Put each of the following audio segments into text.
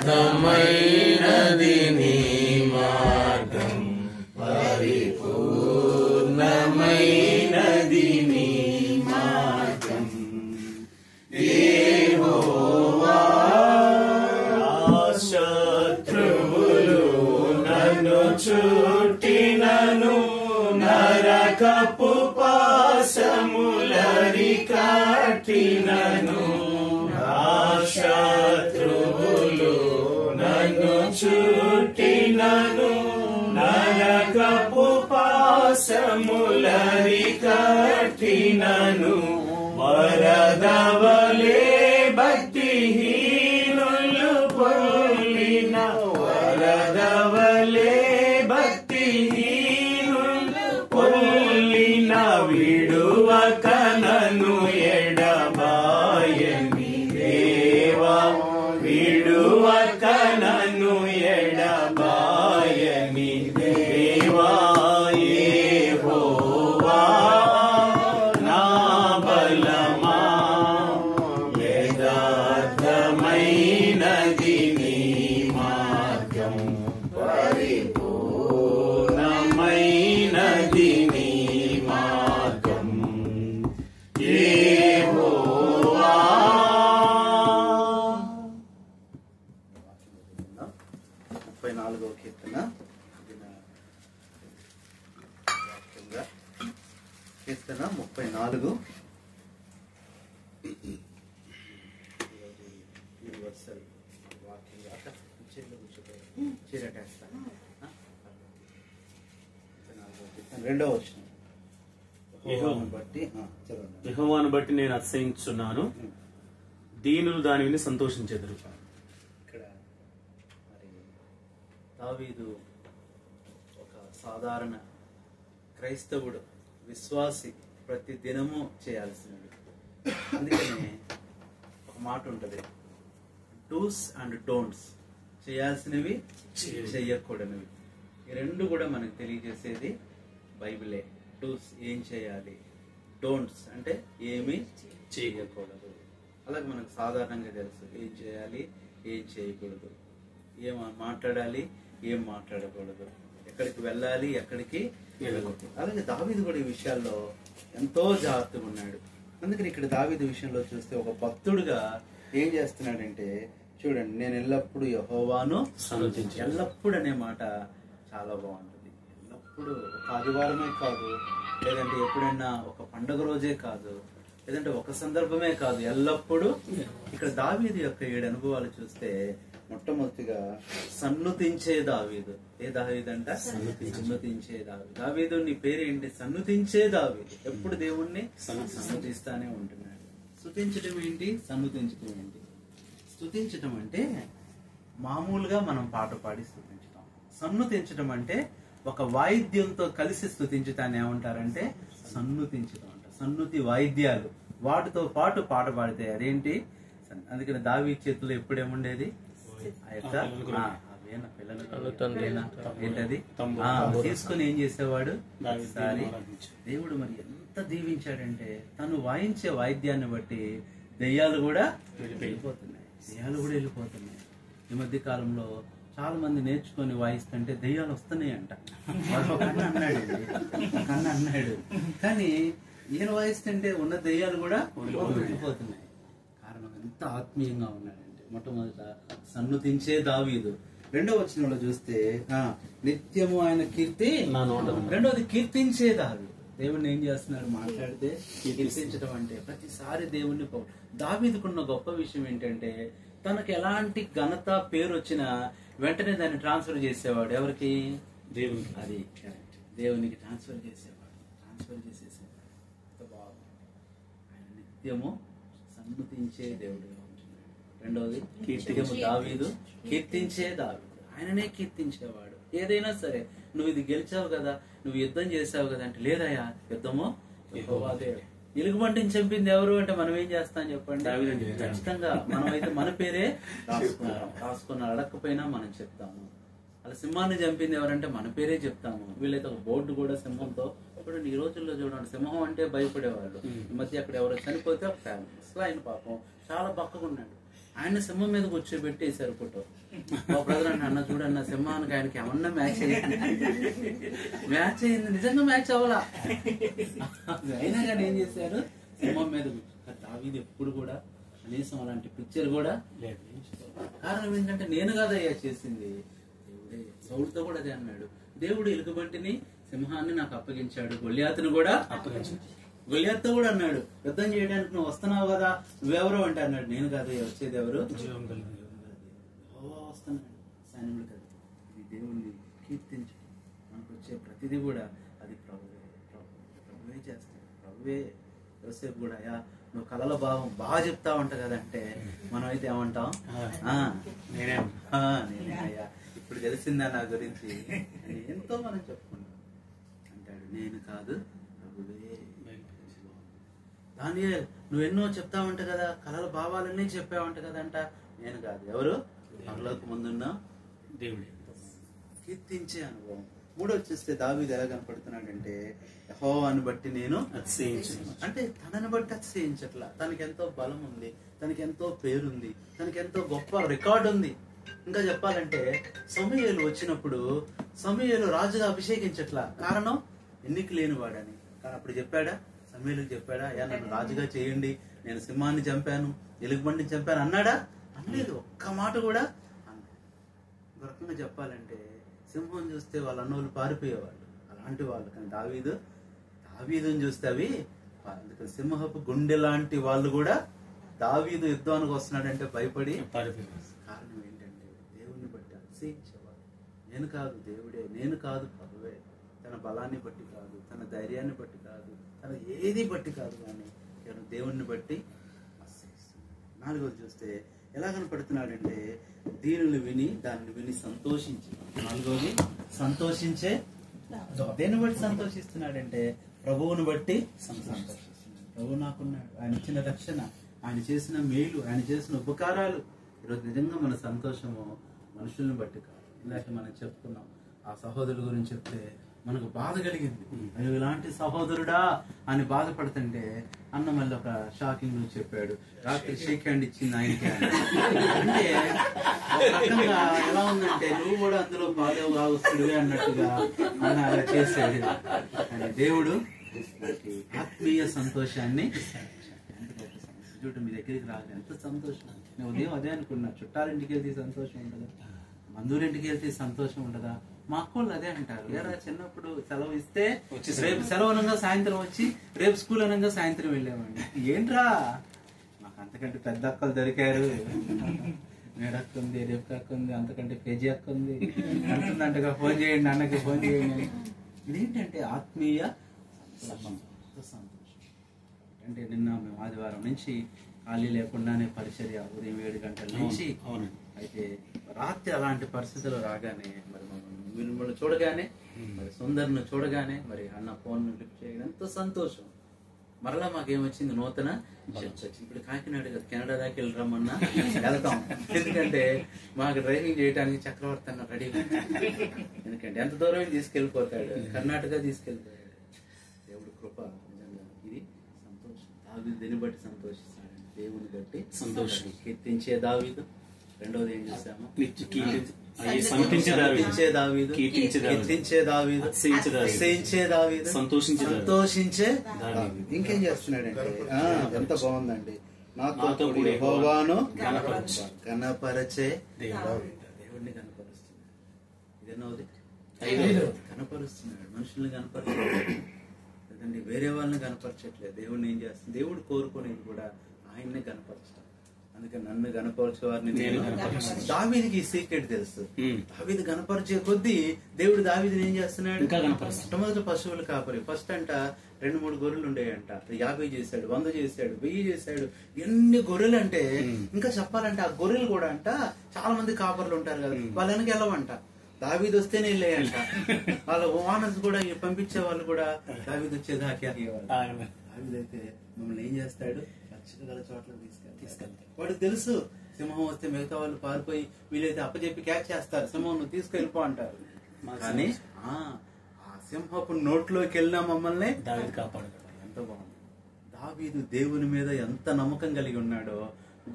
యథార్థమైనది నీ మార్గం, పరిపూర్ణమైనది నీ మార్గం. యెహోవా శత్రువులు నన్ను చుట్టినను, నరకపు పాశములరి కట్టినను. శత్రువులు నన్ను చుట్టినను, నరకపు పాశములరి కట్టినను. వరదవలే భక్తిహీనులు పొర్లిన, వరదవలే భక్తిహీనులు పొర్లిన. విడువక నన్ను ఎడబాయని దేవా, విడువక నన్ను ఎడబాయని దేవా. యెహోవా నా బలమా, యథార్థమైనది నీ మార్గం, పరిపూర్ణమైనది నీ మార్గం. యెహోవా 34వ కీర్తన. కీర్తన 34 రెండవ వచనం. యెహోవాను బట్టి నేను అతిశయించుచున్నాను, దీనులు దాని విని సంతోషించెదరు. ఇక్కడ మరి దావీదు ఒక సాధారణ క్రైస్తవుడు, విశ్వాసి, ప్రతి దినము చేయాల్సినవి. అందుకనే ఒక మాట ఉంటది, డూస్ అండ్ డోంట్స్, చేయాల్సినవి చెయ్యకూడనివి. ఈ రెండు కూడా మనకు తెలియజేసేది బైబిలే. డూస్ ఏం చేయాలి, డోంట్స్ అంటే ఏమి చేయకూడదు. అలాగే మనకు సాధారణంగా తెలుసు ఏం చేయాలి, ఏం చేయకూడదు, ఏం మాట్లాడాలి, ఏం మాట్లాడకూడదు, ఎక్కడికి వెళ్ళాలి, ఎక్కడికి వెళ్ళకూడదు. అలాగే దావీదు కూడా ఈ విషయాల్లో ఎంతో జాగ్రత్తగా ఉన్నాడు. అందుకని ఇక్కడ దావీదు విషయంలో చూస్తే ఒక భక్తుడుగా ఏం చేస్తున్నాడంటే, చూడండి, నేను ఎల్లప్పుడూ యెహోవాను స్తుతించెదను. ఎల్లప్పుడు అనే మాట చాలా బాగుంటుంది. ఎల్లప్పుడు ఒక ఆదివారమే కాదు, లేదంటే ఎప్పుడైనా ఒక పండుగ రోజే కాదు, లేదంటే ఒక సందర్భమే కాదు, ఎల్లప్పుడూ. ఇక్కడ దావీదు యొక్క 7 అనుభవాలు చూస్తే, మొట్టమొదటిగా సన్నుతించే దావీదు. ఏ దావీదు అంట? సన్నుతించే దావీదు. దావీదు నీ పేరేంటి? సన్నుతించే దావీదు. ఎప్పుడు దేవుణ్ణి సన్నుతిస్తానే ఉంటున్నాడు. స్తుతించడం ఏంటి, సన్నుతించడం ఏంటి? స్తుతించడం అంటే మామూలుగా మనం పాట పాడి స్తుతించడం. సన్నుతించడం అంటే ఒక వాయిద్యంతో కలిసి స్తుతించటాన్ని ఏమంటారంటే సన్నుతించడం అంట. సన్నుతి వాయిద్యాలు, వాటితో పాటు పాట పాడితే అదేంటి? అందుకని దావీదు చేతుల్లో ఎప్పుడేముండేది? ఆ యొక్క ఏంటది తీసుకుని ఏం చేసేవాడు? ఒకసారి దేవుడు మరి ఎంత దీవించాడంటే, తను వాయించే వాయిద్యాన్ని బట్టి దెయ్యాలు కూడా వెళ్ళిపోతున్నాయి. ఈ మధ్య కాలంలో చాలా మంది నేర్చుకొని వాయిస్తుంటే దెయ్యాలు వస్తున్నాయి అంట. వాడు ఒక అన్న అన్నాడు, కానీ ఈయన వాయిస్తుంటే ఉన్న దెయ్యాలు కూడా వెళ్ళిపోతున్నాయి. కారణం ఎంత ఆత్మీయంగా ఉన్నాడంటే, మొట్టమొదట సన్నుతించే దావీదు. రెండవ వచనంలో చూస్తే నిత్యము ఆయన కీర్తి నా నోట. రెండవది కీర్తించే దావీదు. దేవుణ్ణి ఏం చేస్తున్నాడు? మాట్లాడితే కీర్తించడం అంటే ప్రతిసారి దేవుణ్ణి. దావీదుకున్న గొప్ప విషయం ఏంటంటే, తనకు ఎలాంటి ఘనత పేరు వచ్చినా వెంటనే దాన్ని ట్రాన్స్ఫర్ చేసేవాడు. ఎవరికి? దేవునికి. అది కరెక్ట్, దేవునికి ట్రాన్స్ఫర్ చేసేసేవాడు. ఆయన నిత్యము సన్నుతించే దేవుడుగా ఉంటున్నాడు. రెండవది కీర్తిము దావీదు, కీర్తించే దావీదు. ఆయననే కీర్తించేవాడు. ఏదైనా సరే, నువ్వు ఇది గెలిచావు కదా, నువ్వు యుద్ధం చేసావు కదా అంటే, లేదయ్యా యుద్ధము యెహోవాదే. ఎలుగుబంటిని చంపింది ఎవరు అంటే మనం ఏం చేస్తాం చెప్పండి? ఖచ్చితంగా మనం అయితే మన పేరే రాసుకున్నాం, అడగకపోయినా మనం చెప్తాము. అలా సింహాన్ని చంపింది ఎవరంటే మన పేరే చెప్తాము. వీళ్ళైతే ఒక బోర్డు కూడా సింహంతో చూడండి ఈ రోజుల్లో చూడండి సింహం అంటే భయపడేవాళ్ళు. ఈ మధ్య అక్కడ ఎవరో చనిపోతే అసలు ఆయన పాపం చాలా బక్కగా ఉన్నాడు. ఆయన సింహం మీద కూర్చోబెట్టేశారు ఫోటో. మా బ్రదర్ అంటే అన్న చూడన్న సింహానికి ఆయనకి ఏమన్నా మ్యాచ్ అయ్యింది. మ్యాచ్ అయింది, నిజంగా మ్యాచ్ అవ్వాలా. అయినా కానీ ఏం చేశారు, సింహం మీద దావీదు ఎప్పుడు కూడా కనీసం అలాంటి పిక్చర్ కూడా లేదు. కారణం ఏంటంటే నేను కాదయ్యా చేసింది, దేవుడే. సౌలుతో కూడా అదే అన్నాడు, దేవుడు ఎలుగుబంటిని సింహాన్ని నాకు అప్పగించాడు, గొల్లియాతును కూడా అప్పగించాడు. గొల్లియాతుతో కూడా అన్నాడు, యుద్ధం చేయడానికి నువ్వు వస్తున్నావు కదా, నువ్వెవరు అంటే అన్నాడు, నేను కాదయ్యా వచ్చేది ఎవరు, వస్తున్నాడు సైన్యుడు కదా. ఇది దేవుణ్ణి కీర్తించు. మనకు వచ్చే ప్రతిదీ కూడా అది ప్రభువే చేస్తాడు. ప్రభువే. యోసేపు కూడా అయ్యా నువ్వు కళల భావం బాగా చెప్తా ఉంటా కదంటే మనం అయితే ఏమంటాం, నేనే అయ్యా ఇప్పుడు తెలిసిందా నా గురించి ఎంతో మనం చెప్పుకుంటాం అంటాడు. నేను కాదు ప్రభువే. దానియేలు నువ్వు ఎన్నో చెప్తా ఉంటా కదా, కళల భావాలన్నీ చెప్పావంట కదంట, నేను కాదు ఎవరు, పరలోక ముందున్న దేవుడే. కీర్తించే అనుభవం. మూడోది చూస్తే దావీదు ఎలా కనపడుతున్నాడంటే యెహోవాను బట్టి నేను అతిశయించను. అంటే తనని బట్టి అతిశయించట్లా. తనకి ఎంతో బలం ఉంది, తనకి ఎంతో పేరుంది, తనకి ఎంతో గొప్ప రికార్డు ఉంది. ఇంకా చెప్పాలంటే సమూయేలు వచ్చినప్పుడు సమూయేలు రాజుగా అభిషేకించట్లా. కారణం ఎన్నిక లేని వాడని. కానీ అప్పుడు చెప్పాడా, సమూయేలుకి చెప్పాడా, అయ్యా నన్ను రాజుగా చేయండి, నేను సింహాన్ని చంపాను, ఎలుగుబంటిని చంపాను అన్నాడా? అనలేదు. ఒక్క మాట కూడా అన్నాడు. ఒక రకంగా చెప్పాలంటే సింహం చూస్తే వాళ్ళ అన్నోళ్ళు పారిపోయేవాళ్ళు, అలాంటి వాళ్ళు. కానీ దావీదుని చూస్తే అవి అందుకని సింహపు గుండె లాంటి వాళ్ళు కూడా దావీదు యుద్ధానికి వస్తున్నాడంటే భయపడి పారిపోయేవారు. కారణం ఏంటంటే దేవుణ్ణి బట్టి అతిశయించేవాడు. నేను కాదు దేవుడే, నేను కాదు ప్రభువే. తన బలాన్ని బట్టి కాదు, తన ధైర్యాన్ని బట్టి కాదు, తన ఏది బట్టి కాదు, కానీ కేవలం దేవుణ్ణి బట్టి అతిశయిస్తున్నాడు. నాలుగోది చూస్తే ఎలా కనపడుతున్నాడంటే దీనులు విని దాన్ని విని సంతోషించి. నాలుగోది సంతోషించే. దేన్ని బట్టి సంతోషిస్తున్నాడంటే ప్రభువుని బట్టి సంతోషిస్తున్నాడు. ప్రభువు నాకున్నాడు, ఆయన ఇచ్చిన రక్షణ, ఆయన చేసిన మేలు, ఆయన చేసిన ఉపకారాలు. ఈరోజు నిజంగా మన సంతోషము మనుషుల్ని బట్టి కాదు. ఇందాక మనం చెప్పుకున్నాం, ఆ సహోదరుడు గురించి చెప్తే మనకు బాధ కలిగింది. అయ్యో ఇలాంటి సహోదరుడా అని బాధపడుతుంటే అన్న మళ్ళీ ఒక షాకింగ్ న్యూస్ చెప్పాడు, రాత్రి షేక్ హ్యాండ్ ఇచ్చింది ఆయనకి. అంటే ఒక రకంగా ఎలా ఉందంటే నువ్వు కూడా అందులో భాగస్తుడివే అన్నట్టుగా అన్న అలా చేసాడు. కానీ దేవుడు ఆత్మీయ సంతోషాన్ని చూడు, మీ దగ్గరికి రాలేదు ఎంత సంతోషం. నేను ఉదయం అదే అనుకున్నా, చుట్టాలింటికి వెళ్తే సంతోషం ఉండదా, బంధువులింటికి వెళ్తే సంతోషం ఉండదా. మా అక్కోళ్ళు అదే అంటారు, ఏరా చిన్నప్పుడు సెలవు ఇస్తే రేపు సెలవు అనగా సాయంత్రం వచ్చి, రేపు స్కూల్ అనగా సాయంత్రం వెళ్ళేవాడిని. ఏంట్రా మాకు అంతకంటే పెద్ద అక్కలు దొరికారు, మేడక్క ఉంది, రేపు అక్క ఉంది, అంతకంటే పేజీ అక్క ఉంది అంటుందంటగా, ఫోన్ చేయండి అన్నకి, ఫోన్ చేయండి. ఇదేంటంటే ఆత్మీయ సంతోషం. అంటే నిన్న మేము ఆదివారం నుంచి ఖాళీ లేకుండానే పరిచర్య, ఉదయం 7 గంటల నుంచి. అయితే రాత్రి అలాంటి పరిస్థితులు రాగానే మరి మిమ్మల్ని చూడగానే, మరి సుందర్ను చూడగానే మరి అన్న ఫోన్ లిఫ్ట్ చేయడం ఎంతో సంతోషం. మరలా మాకేమొచ్చింది, నూతన చర్చ్. ఇప్పుడు కాకినాడ కదా, కెనడా దాకా వెళ్ళి రమ్మన్నా వెళ్తాం. ఎందుకంటే మాకు డ్రైవింగ్ చేయడానికి చక్రవర్తి అన్న రెడీ. ఎందుకంటే ఎంత దూరం తీసుకెళ్ళిపోతాడు, కర్ణాటక తీసుకెళ్ళిపోయాడు. దేవుడు కృప. నిజంగా ఇది సంతోషం. దావీదు దీన్ని బట్టి సంతోషిస్తాడు, దేవుని బట్టి సంతోషం. కీర్తించే దావీదు. రెండోది ఏం చేశాము, సంతోషించే దావీదు, సంతోషించే దావీదు. ఇంకేం చేస్తున్నాడంటే ఎంత బాగుందండి, నాతో యెహోవాను కనపరచే దేవుడిని కనపరుస్తున్నాడు. ఇదన్నోది కనపరుస్తున్నాడు, మనుషుల్ని కనపరచట్లేదు, లేదండి వేరే వాళ్ళని కనపరచట్లేదు. దేవుడిని ఏం చేస్తుంది, దేవుడు కోరుకునేది కూడా ఆయన్నే కనపరచడం. అందుకని నన్ను గణపరిచే వారిని నేను కనపరుస్తాను. దావీదుకి ఈ సీక్రెట్ తెలుసు. దావీదు గణపరిచే కొద్దీ దేవుడు దావీదుని ఏం చేస్తున్నాడు, మొట్టమొదటి పశువులు కాపరి. ఫస్ట్ అంట 2-3 గొర్రెలు ఉండేయంట, 50 చేశాడు, 100 చేశాడు, 1000 చేశాడు. ఎన్ని గొర్రెలు అంటే ఇంకా చెప్పాలంటే ఆ గొర్రెలు కూడా అంట చాలా మంది కాపర్లు ఉంటారు కదా, వాళ్ళ వెనక వెళ్ళవంట, దావీదు వస్తేనే వెళ్ళాయంట. వాళ్ళ ఓనర్స్ కూడా పంపించే వాళ్ళు కూడా దావీదు వచ్చేదాకా దావీదు అయితే మమ్మల్ని ఏం చేస్తాడు, గల చోట్ల తీసుకెళ్తాడు. వాడికి తెలుసు సింహం వస్తే మిగతా వాళ్ళు పారిపోయి వీళ్ళైతే అప్పచెప్పి క్యాచ్ చేస్తారు, సింహం నువ్వు తీసుకెళ్ళిపో అంటారు. కానీ ఆ సింహపు నోట్లోకి వెళ్ళినా మమ్మల్ని దావీదు కాపాడు. ఎంత బాగుంది. దావీదు దేవుని మీద ఎంత నమ్మకం కలిగి ఉన్నాడో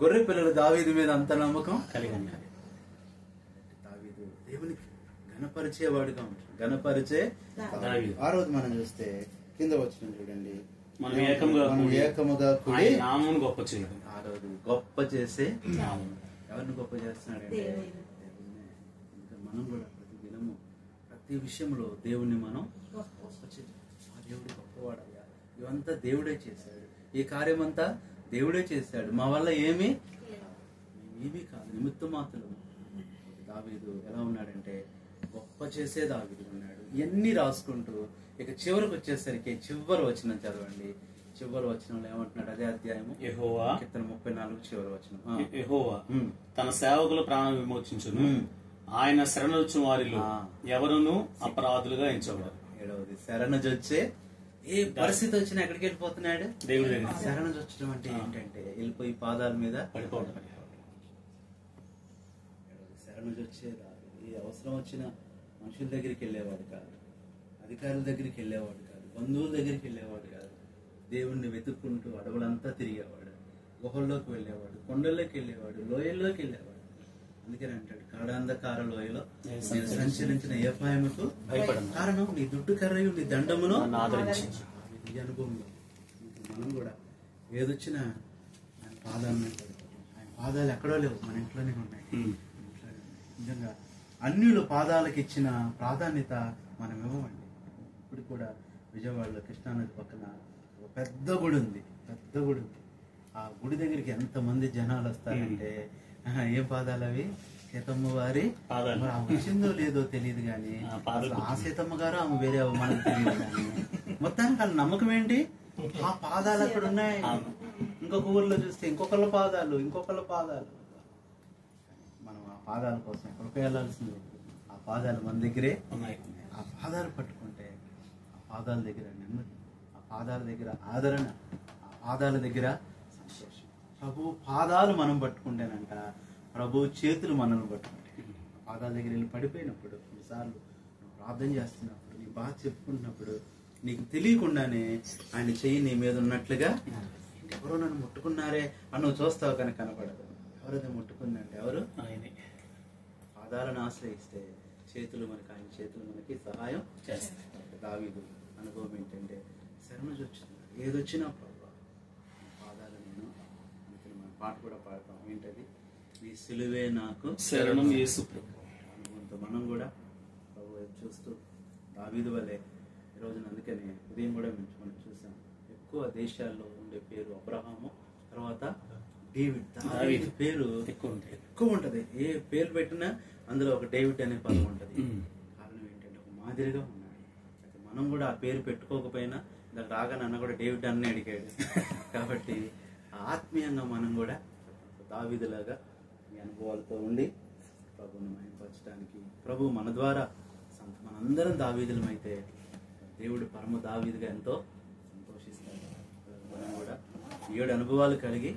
గొర్రె పిల్లలు దావీదు మీద అంత నమ్మకం కలిగి ఉన్నారు. దావీదు దేవునికి ఘనపరిచేవాడుగా ఉంటాడు. ఘనపరిచే దావీదు. ఆ రోజు మనం చూస్తే కింద వచ్చిన చూడండి, మనం ఏకముగా కూడి ఆయన నామమును గొప్ప చేయడం. ఆ రోజు గొప్ప చేసే నామం. ఎవరిని గొప్ప చేస్తున్నాడంటే దేవుణ్ణి. ఇంకా మనం కూడా ప్రతి దినము ప్రతి విషయంలో దేవుణ్ణి మనం గొప్ప చేయాలి. ఆ దేవుడు గొప్పవాడయ్యా, ఇవంతా దేవుడే చేశాడు, ఈ కార్యమంతా దేవుడే చేశాడు, మా వల్ల ఏమీ కాదు, నిమిత్త మాత్రం. దావీదు ఎలా ఉన్నాడంటే గొప్ప చేసే దావీదు ఉన్నాడు. ఇవన్నీ రాసుకుంటూ ఇక చివరికి వచ్చేసరికి చివరి వచనం చదవండి. చివరి వచనంలో ఏమంటున్నాడు? అదే అధ్యాయము యెహోవా కీర్తన 34 చివరి వచనం. యెహోవా తన సేవకుల ప్రాణం విమోచించును, ఆయన శరణొచ్చు వారిలో ఎవరును అపరాధులుగా ఎంచబడరు. 7వది శరణజొచ్చే. ఏ పరిస్థితి వచ్చినా ఎక్కడికి వెళ్ళిపోతున్నాడు? దేవుడి దగ్గర. శరణజొచ్చడం అంటే ఏంటంటే వెళ్ళిపోయి పాదాల మీద పడిపోవడం. శరణజొచ్చేదా ఏ అవసరం వచ్చినా మనుషుల దగ్గరికి వెళ్ళేవాడు కాదు, అధికారుల దగ్గరికి వెళ్ళేవాడు కాదు, బంధువుల దగ్గరికి వెళ్ళేవాడు కాదు. దేవుణ్ణి వెతుక్కుంటూ అడవులంతా తిరిగేవాడు, గుహల్లోకి వెళ్ళేవాడు, కొండల్లోకి వెళ్ళేవాడు, లోయల్లోకి వెళ్ళేవాడు. అందుకని అంటాడు, కాడాంధకార లోయలో నేను సంచరించిన ఏ అపాయముకు భయపడను. కారణం నీ దుడ్డు కర్రయు నీ దండమును ఆదరించింది. ఈ అనుభవంలో మనం కూడా ఏదొచ్చినా ఆయన పాదాలను, ఆయన పాదాలు ఎక్కడో లేవు, మన ఇంట్లోనే ఉన్నాయి. నిజంగా అన్యుల పాదాలకు ఇచ్చిన ప్రాధాన్యత మనం ఇవ్వమండి. ఇప్పుడు కూడా విజయవాడలో కృష్ణానది పక్కన ఒక పెద్ద గుడి ఉంది, పెద్ద గుడి ఉంది. ఆ గుడి దగ్గరికి ఎంతమంది జనాలు వస్తారంటే ఏం పాదాలు అవి? సీతమ్మ వారి పాదాలు. మరి ఆమె వచ్చిందో లేదో తెలియదు కానీ ఆ సీతమ్మ గారు ఆమె వేరే మనకు తెలియదు కానీ మొత్తానికి వాళ్ళ నమ్మకం ఏంటి? ఆ పాదాలు అక్కడ ఉన్నాయి. ఇంకొక ఊర్లో చూస్తే ఇంకొకళ్ళ పాదాలు, ఇంకొకళ్ళ పాదాలు. మనం ఆ పాదాల కోసం ఎక్కడికి వెళ్ళాల్సింది? ఆ పాదాలు మన దగ్గరే ఉన్నాయి. ఆ పాదాలు పట్టుకుంటే ఆ పాదాల దగ్గర నెమ్మది, ఆ పాదాల దగ్గర ఆదరణ, ఆ పాదాల దగ్గర సంతోషం. ప్రభు పాదాలు మనం పట్టుకుంటేనంట ప్రభు చేతులు మనల్ని పట్టుకుంటాయి. ఆ పాదాల దగ్గర వెళ్ళి పడిపోయినప్పుడు కొన్నిసార్లు నువ్వు ప్రార్థన చేస్తున్నప్పుడు, నీ బాధ చెప్పుకుంటున్నప్పుడు నీకు తెలియకుండానే ఆయన చెయ్యి నీ మీద ఉన్నట్లుగా, ఎవరో నన్ను ముట్టుకున్నారే అని నువ్వు చూస్తావు కానీ కనపడదు. ఎవరైతే ముట్టుకుందంటే ఎవరు? ఆయనే. పాదాలను ఆశ్రయిస్తే చేతులు మనకి, ఆయన చేతులు మనకి సహాయం చేస్తాయి. దావీదు అనుభవం ఏంటంటే శరణొచ్చింది. ఏదొచ్చినా ప్రభు పాదాలు నేను అందుకని మన పాట కూడా పాడతాం. ఏంటది? నీ సిలువే నాకు శరణం యేసు ప్రభు. అనుభవంతో మనం కూడా ప్రభు వైపు చూస్తూ దావీదు వలె ఈరోజున, అందుకని ఉదయం కూడా మనం చూసాం, ఎక్కువ దేశాల్లో ఉండే పేరు అబ్రహాము, తర్వాత డేవిడ్. దావీదు పేరు ఎక్కువ ఉంటది. ఏ పేరు పెట్టినా అందులో ఒక డేవిడ్ అనే పదం ఉంటది. కారణం ఏంటంటే ఒక మాదిరిగా ఉన్నాడు. అయితే మనం కూడా ఆ పేరు పెట్టుకోకపోయినా దానికి రాగానే అన్న కూడా డేవిడ్ అన్నీ అడిగాడు. కాబట్టి ఆత్మీయంగా మనం కూడా దావీదులాగా ఈ అనుభవాలతో ఉండి ప్రభువును మహిమపరచడానికి, ప్రభు మన ద్వారా మనందరం దావీదులమైతే దేవుడు పరమ దావీదుగా ఎంతో సంతోషిస్తాడు. మనం కూడా 7 అనుభవాలు కలిగి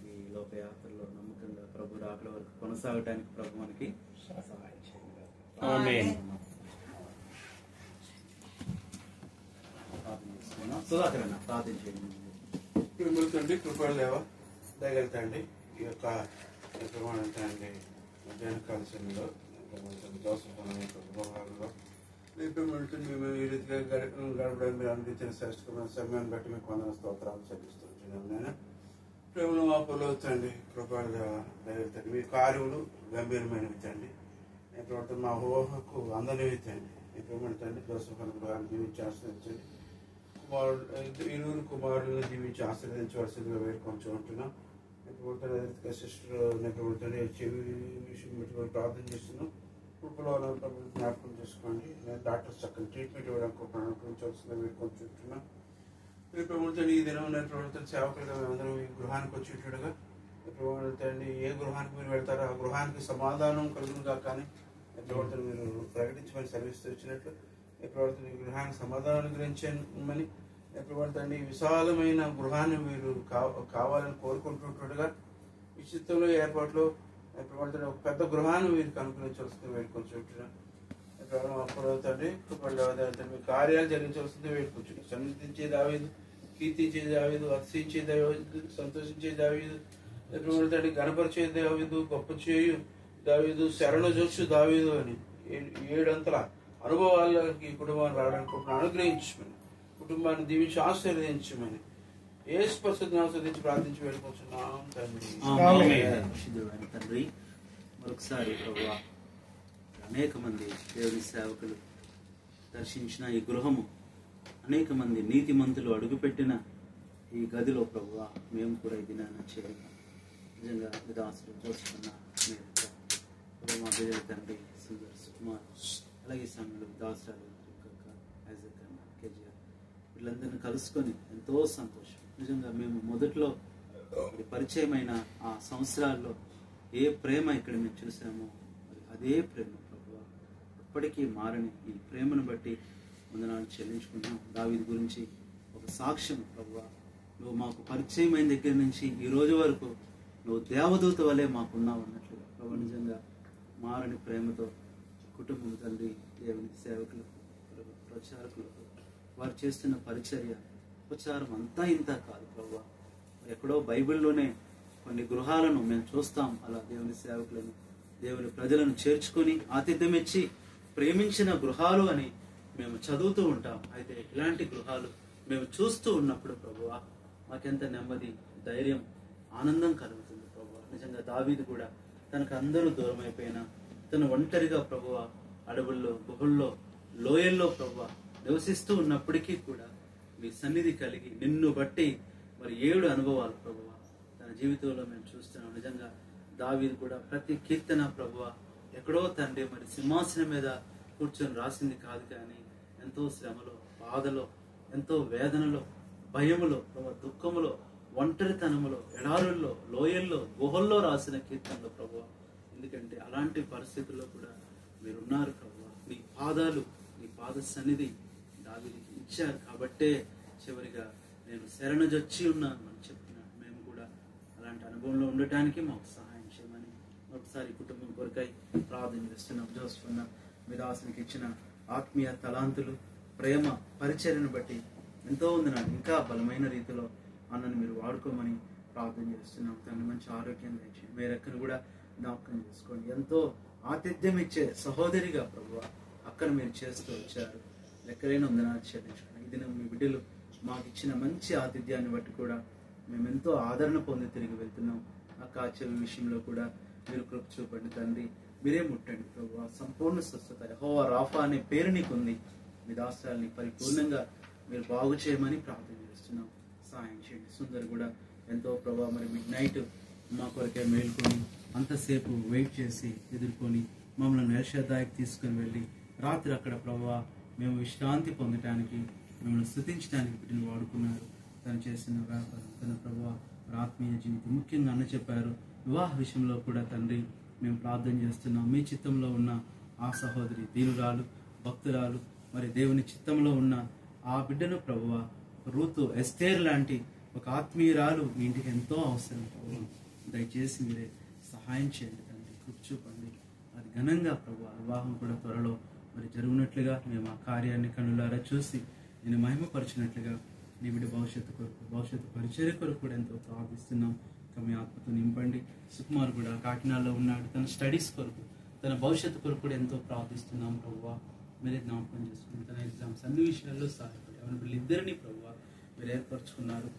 ఈ లోకయాత్రలో నమ్మకంగా ప్రభు రాకడ వరకు కొనసాగడానికి ప్రభు మనకి సహాయం చేయాలి. ఆమేన్. ప్రార్థన చేసుకున్నాం. సుధాకర్ అన్న ప్రార్థన చేయండి. మిమ్మల్ని తండ్రి కృపలు లేవా దయగలుగుతండి. ఈ యొక్క తండ్రి మధ్యాహ్న కాల సమయంలో దోసభాగంలో మేము ఈ రీతిగా గడపడానికి మీరు అందించిన శ్రేష్టమైన సమయాన్ని బట్టి మీకు వందన స్తోత్రాలు చెల్లిస్తున్నాను. నేను ప్రేమను వాపులో తండ్రి కృపలు దయగలుగుతండి. మీ కార్యములు గంభీరమైనవి తండ్రి. తర్వాత మా ఊహకు అందనివి తండ్రి. ఈ ప్రేమ తండ్రి దోసభాగం జీవించి ఆశ్రయించండి. ఇరువురు కుమారులను జీవించి ఆశ్రయించవలసిందిగా వేడుకొని ఉంటున్నాం. ఇప్పుడు సిస్టర్ నెప్పుడుతుంది చెవి విషయం పెట్టుకొని ప్రార్థన చేస్తున్నాం. కృపలో జ్ఞాపకం చేసుకోండి. నేను డాక్టర్స్ చక్కని ట్రీట్మెంట్ ఇవ్వడానికి అనుకరించవలసిందిగా వేడుకొని ఉంటున్నాం. ఇప్పుడు ఈ దినం నేను సేవకులుగా అందరూ ఈ గృహానికి వచ్చేటట్టుగా ఇప్పుడు ఏ గృహానికి మీరు వెళ్తారో ఆ గృహానికి సమాధానం కలుగునుగా కానీ ఎప్పుడు మీరు ప్రకటించమని సెలవిస్తూ వచ్చినట్లు ఎప్పుడు ఈ గృహానికి సమాధానం గురించమని ఎప్పుడు విశాలమైన గృహాన్ని మీరు కావాలని కోరుకుంటుండగా విచిత్రంలో ఏర్పాట్లు ఎప్పుడు ఒక పెద్ద గృహాన్ని వీరికి అనుకరించవలసింది వేడుకొని చుట్టూ ప్రకారం అప్పుడు తండ్రి కృపణ తండ్రి మీ కార్యాలు జరిగించవలసిందే వేడుకుంటున్నాం. సన్నిధించే దావీదు, కీర్తించే దావీదు, అతిశయించే దావీదు, సంతోషించే దావీదు, తండ్రి గణపరిచే దావీదు, గొప్ప చేయు దావీదు, శరణ జోషు దావీదు అని 7 అంతల అనుభవాలకి ఈ కుటుంబాన్ని రావడానికి అనుగ్రహించమని, కుటుంబాన్ని దీవించి ఆశీర్వదించమని యేసు పరిశుద్ధ నామములో స్తుతించి ప్రార్థించి వేడుకుంటున్నాం తండ్రి. పరిశుద్ధుడైన తండ్రి, మరొకసారి ప్రభువా అనేక మంది దేవుని సేవకులు దర్శించిన ఈ గృహము, అనేక మంది నీతిమంతులు అడుగుపెట్టిన ఈ గదిలో ప్రభువా మేము కూడా ఇది నాన్న చేయాలి. నిజంగా విదాసులు చూసుకున్న మీరు మా బిడ్డల తండ్రి సుందర్ సుకుమార్, అలాగే సమయంలో దాసరాలు కేజీఆర్ వీళ్ళందరినీ కలుసుకొని ఎంతో సంతోషం. నిజంగా మేము మొదట్లో పరిచయమైన ఆ సంవత్సరాల్లో ఏ ప్రేమ ఇక్కడ మేము చూసామో మరి అదే ప్రేమ ప్రభువా ఎప్పటికీ మారని ఈ ప్రేమను బట్టి వందనాలు చెల్లించుకున్నాం. దావీదు గురించి ఒక సాక్ష్యం ప్రభువా, నువ్వు మాకు పరిచయమైన దగ్గర నుంచి ఈ రోజు వరకు నువ్వు దేవదూత వలె మాకున్నావు అన్నట్లుగా ప్రభు నిజంగా మారని ప్రేమతో కుటుంబం తండ్రి, దేవుని సేవకులకు, ప్రచారకులకు వారు చేస్తున్న పరిచర్య ఉపచారం అంతా ఇంత కాదు ప్రభువా. ఎక్కడో బైబిల్లోనే కొన్ని గృహాలను మేము చూస్తాం, అలా దేవుని సేవకులను, దేవుని ప్రజలను చేర్చుకొని ఆతిథ్యం ఇచ్చి ప్రేమించిన గృహాలు అని మేము చదువుతూ ఉంటాం. అయితే ఇలాంటి గృహాలు మేము చూస్తూ ఉన్నప్పుడు ప్రభువా మాకెంత నెమ్మది, ధైర్యం, ఆనందం కలుగుతుంది ప్రభువా. నిజంగా దావీదు కూడా తనకు అందరూ దూరం అయిపోయినా తను ఒంటరిగా ప్రభువా అడవుల్లో, గుహల్లో, లోయల్లో ప్రభువా నివసిస్తూ ఉన్నప్పటికీ కూడా మీ సన్నిధి కలిగి నిన్ను బట్టి మరి 7 అనుభవాలు ప్రభువా తన జీవితంలో మేము చూస్తున్నాం. నిజంగా దావీదు కూడా ప్రతి కీర్తన ప్రభువా ఎక్కడో తండ్రి మరి సింహాసనం మీద కూర్చొని రాసింది కాదు, కానీ ఎంతో శ్రమలో, బాధలో, ఎంతో వేదనలో, భయములో, దుఃఖములో, ఒంటరితనములో, ఎడారుల్లో, లోయల్లో, గుహల్లో రాసిన కీర్తనలు ప్రభువా. ఎందుకంటే అలాంటి పరిస్థితుల్లో కూడా మీరున్నారు ప్రభువా. నీ పాదాలు, నీ పాద సన్నిధి దావీదుకి ఇచ్చారు కాబట్టే చివరిగా నేను శరణుజొచ్చి ఉన్నాను అని చెప్తున్నాను. మేము కూడా అలాంటి అనుభవంలో ఉండటానికి మాకు సహాయం చేయమని ఒకసారి కుటుంబం కొరకై ప్రార్థన చేస్తున్నాం. జోస్ఫన్న మీ దాసునికి ఇచ్చిన ఆత్మీయ తలాంతులు, ప్రేమ, పరిచర్యను బట్టి ఎంతో ఉంది నాకు ఇంకా బలమైన రీతిలో అన్నను మీరు వాడుకోమని ప్రార్థన చేస్తున్నాం. తను మంచి ఆరోగ్యం తెచ్చి మీరెక్కను కూడా జ్ఞాపకం చేసుకోండి. ఎంతో ఆతిథ్యం ఇచ్చే సహోదరిగా ప్రభువా అక్కను మీరు చేస్తూ వచ్చారు. ఎక్కడైనా ఉందనాలు చెల్లించుకోండి. ఇది మీ బిడ్డలు మాకు ఇచ్చిన మంచి ఆతిథ్యాన్ని బట్టి కూడా మేము ఎంతో ఆదరణ పొంది తిరిగి వెళ్తున్నాం. అక్క చెవి విషయంలో కూడా మీరు కృప చూపండి తండ్రి. మీరే ముట్టండి ప్రభువా. సంపూర్ణ స్వస్థత యెహోవా రాఫా అనే పేరు నీకుంది. మీ దాసరాల్ని పరిపూర్ణంగా మీరు బాగు చేయమని ప్రార్థన చేస్తున్నాం. సహాయం చేయండి. సుందర్ కూడా ఎంతో ప్రభావ మరి మిడ్ నైట్ మా కొరకే మేల్కొని అంతసేపు వెయిట్ చేసి ఎదుర్కొని మమ్మల్ని ఎల్షదాయికి తీసుకుని వెళ్ళి రాత్రి అక్కడ ప్రభావ మేము విశ్రాంతి పొందటానికి, మిమ్మల్ని స్తుతించడానికి వీటిని వాడుకున్నారు. తను చేసిన వ్యాపారం, తన ప్రభావ ఆత్మీయ జీవితం, ముఖ్యంగా అన్న చెప్పారు వివాహ విషయంలో కూడా తండ్రి మేము ప్రార్థన చేస్తున్నాం. మీ చిత్తంలో ఉన్న ఆ సహోదరి దీనురాలు, భక్తురాలు, మరి దేవుని చిత్తంలో ఉన్న ఆ బిడ్డను ప్రభువ రూతు, ఎస్తేర్ లాంటి ఒక ఆత్మీయురాలు మీ ఇంటికి ఎంతో అవసరం ప్రభువ. దయచేసి మీరే సహాయం చేయండి తండ్రి, కృప చూపండి. అది ఘనంగా ప్రభువ వివాహం కూడా త్వరలో మరి జరుగునట్లుగా మేము ఆ కార్యాన్ని కనులారా చూసి నేను మహిమపరిచినట్లుగా నీ బిడ్డ భవిష్యత్తు కొరకు, భవిష్యత్తు పరిచర్య కొరకు కూడా ఎంతో ప్రార్థిస్తున్నాం. మీ ఆత్మతో నింపండి. సుకుమార్ కూడా కాకినాడలో ఉన్నాడు, తన స్టడీస్ కొరకు, తన భవిష్యత్తు కొరకు కూడా ఎంతో ప్రార్థిస్తున్నాం ప్రభువా. మీరే జ్ఞాపకం చేసుకుని తన ఎగ్జామ్స్ అన్ని విషయాల్లో సహాయపడి అవన వీళ్ళిద్దరినీ ప్రభువా మీరు ఏర్పరచుకున్నారు.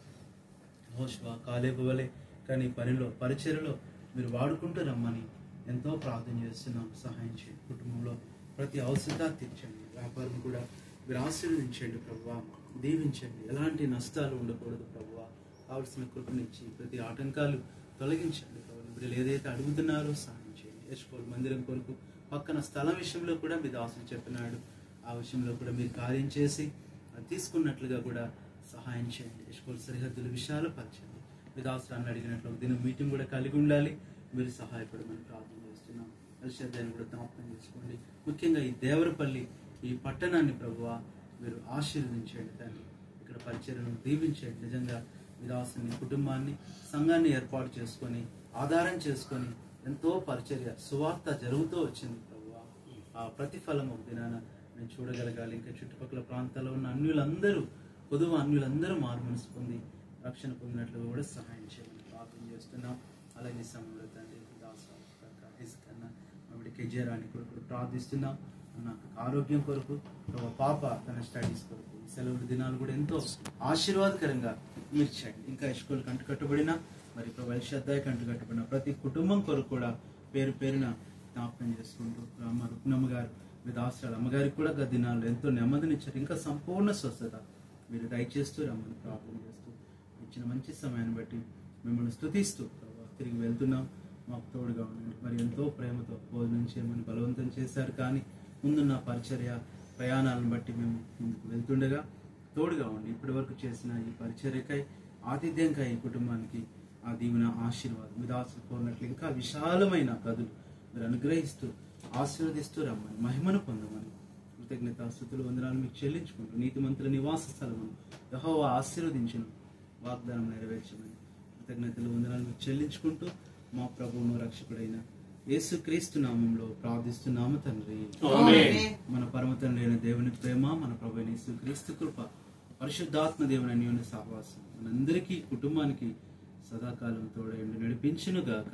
హోషువ, కాలేబు వలె కానీ పనిలో, పరిచర్యలో మీరు వాడుకుంటూ రమ్మని ఎంతో ప్రార్థన చేస్తున్నాం. సహాయం చేయండి. కుటుంబంలో ప్రతి అవసరత తీర్చండి. వ్యాపారం కూడా మీరు ఆశీర్వదించండి ప్రభువా, దీవించండి. ఎలాంటి నష్టాలు ఉండకూడదు ప్రభువా. కావలసిన కృపనిచ్చి ప్రతి ఆటంకాలు తొలగించండి ప్రభువా. మీరు ఏదైతే అడుగుతున్నారో సహాయం చేయండి. యెషూవ మందిరం కొరకు పక్కన స్థలం విషయంలో కూడా మీ దాసుడు చెప్పినాడు, ఆ విషయంలో కూడా మీరు కార్యం చేసి తీసుకున్నట్లుగా కూడా సహాయం చేయండి. యెషూవ సరిహద్దుల విషయాలు పరచండి. మీ దాసుడు అడిగినట్లు ఒక దినం మీటింగ్ కూడా కలిగి ఉండాలి. మీరు సహాయపడమని ప్రార్థన చేస్తున్నాం. పరిశుద్ధాన్ని కూడా జ్ఞాపకం చేసుకోండి. ముఖ్యంగా ఈ దేవరపల్లి ఈ పట్టణాన్ని ప్రభువా మీరు ఆశీర్వదించండి తండ్రి. ఇక్కడ పరిచర్యను దీవించండి. నిజంగా మీ దాసుని కుటుంబాన్ని, సంఘాన్ని ఏర్పాటు చేసుకొని ఆధారం చేసుకొని ఎంతో పరిచర్య, సువార్త జరుగుతూ వచ్చింది ప్రభువా. ఆ ప్రతిఫలం ఒక దినాన నేను చూడగలగాలి. ఇంకా చుట్టుపక్కల ప్రాంతాల్లో ఉన్న అన్యులందరూ మారు మనసు పొంది రక్షణ పొందినట్లు కూడా సహాయం చేయమని ప్రార్థన చేస్తున్నాం. అలాగే సమయంలో తండ్రి హిజ్కన్నా కెజరాని కొరకు ప్రార్థిస్తున్నాం. నాకు ఆరోగ్యం కొరకు, పాప తన స్టడీస్ కొరకు ఈ సెలవు దినాలు కూడా ఎంతో ఆశీర్వాదకరంగా మీరు చేయండి. ఇంకా స్కూల్ కంటు కట్టుబడిన మరి భవిష్యత్తుకి కంటు కట్టుబడిన ప్రతి కుటుంబం కొరకు కూడా పేరు పేరున జ్ఞాపకం చేసుకుంటూ అమ్మ రుక్నమ్మ గారు మీ దాసరాలు అమ్మగారికి కూడా గత దినాల్లో ఎంతో నెమ్మదినిచ్చారు. ఇంకా సంపూర్ణ స్వస్థత మీరు దయచేస్తూ రమ్మని ప్రార్థన చేస్తూ ఇచ్చిన మంచి సమయాన్ని బట్టి మిమ్మల్ని స్తుతిస్తూ తిరిగి వెళ్తున్నాం. మాకు తోడుగా ఉండండి. మరి ఎంతో ప్రేమతో భోజనం చేయమని బలవంతం చేశారు, కానీ ముందున్న పరిచర్య ప్రయాణాలను బట్టి మేము ముందుకు వెళ్తుండగా తోడుగా ఉండి ఇప్పటి వరకు చేసిన ఈ పరిచర్యకై ఆతిథ్యంకై ఈ కుటుంబానికి ఆ దీవెన ఆశీర్వాదం మీ దాసులు కోరినట్లు ఇంకా విశాలమైన గదులు మీరు అనుగ్రహిస్తూ ఆశీర్వదిస్తూ రమ్మని మహిమను పొందమని కృతజ్ఞతాస్తుతులు వందనాలు మీకు చెల్లించుకుంటూ నీతిమంతుల నివాస స్థలమును యెహోవా ఆశీర్వదించిన వాగ్దానం నెరవేర్చమని కృతజ్ఞతలు వందనాలు మీకు చెల్లించుకుంటూ మా ప్రభువును రక్షకుడైన యేసుక్రీస్తు నామంలో ప్రార్థిస్తున్నాము తండ్రి. మన పరమ తండ్రి అయిన దేవుని ప్రేమ, మన ప్రభువైన యేసుక్రీస్తు కృప, పరిశుద్ధాత్మ దేవుని అన్యోన్య సహవాసం మనందరికీ కుటుంబానికి సదాకాలం తోడైండి నడిపించును గాక.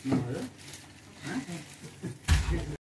Yeah.